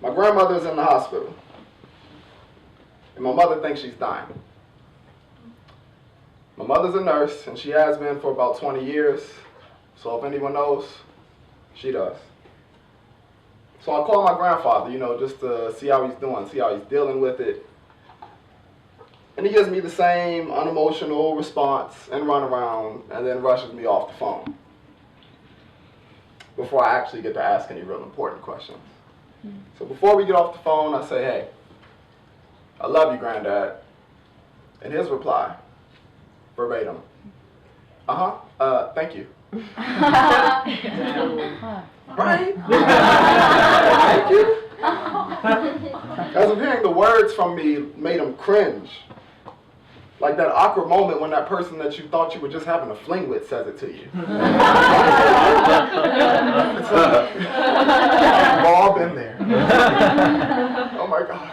My grandmother's in the hospital, and my mother thinks she's dying. My mother's a nurse, and she has been for about 20 years, so if anyone knows, she does. So I call my grandfather, you know, just to see how he's doing, see how he's dealing with it. And he gives me the same unemotional response and runaround, and then rushes me off the phone before I actually get to ask any real important questions. So before we get off the phone, I say, hey, I love you, Granddad. And his reply, verbatim, thank you. Right? Thank you. As I'm hearing the words from me made him cringe. Like that awkward moment when that person that you thought you were just having a fling with says it to you. We've all been there. Oh my God,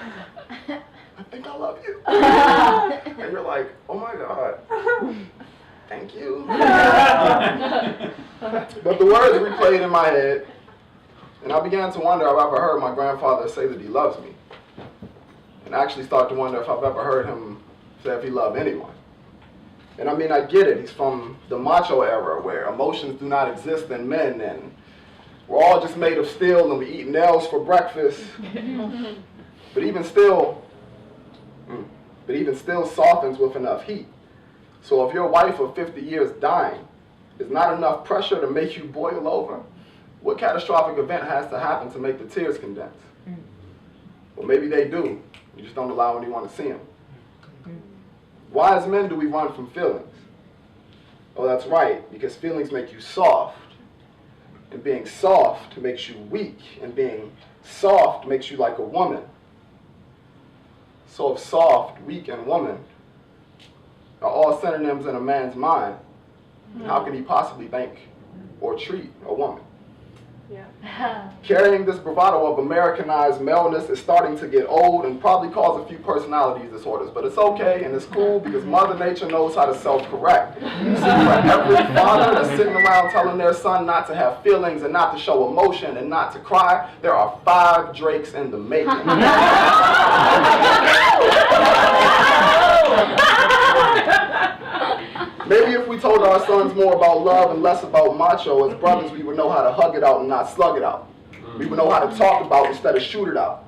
I think I love you. And you're like, oh my God, thank you. But the words replayed in my head, and I began to wonder if I've ever heard my grandfather say that he loves me. And I actually start to wonder if I've ever heard him say if he loved anyone. And I mean, I get it. He's from the macho era where emotions do not exist in men, and we're all just made of steel and we eat nails for breakfast. But even still softens with enough heat. So if your wife of 50 years dying is not enough pressure to make you boil over, what catastrophic event has to happen to make the tears condense? Well, maybe they do. You just don't allow anyone to see them. Why as men do we run from feelings? Oh, that's right, because feelings make you soft. And being soft makes you weak. And being soft makes you like a woman. So if soft, weak, and woman are all synonyms in a man's mind, how can he possibly think or treat a woman? Yeah. Carrying this bravado of Americanized maleness is starting to get old and probably cause a few personality disorders, but it's okay and it's cool because Mother Nature knows how to self-correct. You see, for every father that's sitting around telling their son not to have feelings and not to show emotion and not to cry, there are 5 Drakes in the making. Maybe if we told our sons more about love and less about macho, as brothers we would know how to hug it out and not slug it out. We would know how to talk about instead of shoot it out.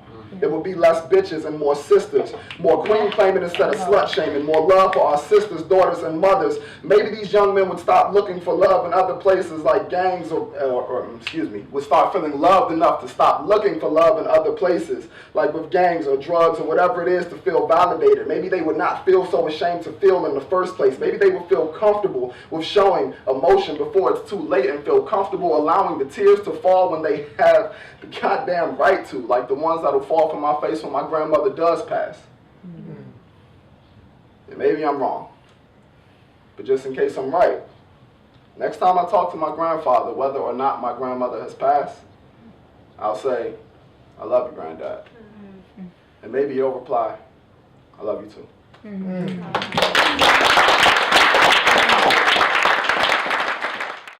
It would be less bitches and more sisters, more queen claiming instead of slut shaming, more love for our sisters, daughters, and mothers. Maybe these young men would stop looking for love in other places like gangs would start feeling loved enough to stop looking for love in other places, like with gangs or drugs or whatever it is to feel validated. Maybe they would not feel so ashamed to feel in the first place. Maybe they would feel comfortable with showing emotion before it's too late and feel comfortable allowing the tears to fall when they have the goddamn right to, like the ones that'll fall from my face when my grandmother does pass. And maybe I'm wrong, but just in case I'm right, next time I talk to my grandfather, whether or not my grandmother has passed, I'll say, I love you, Granddad. And maybe he'll reply, I love you too.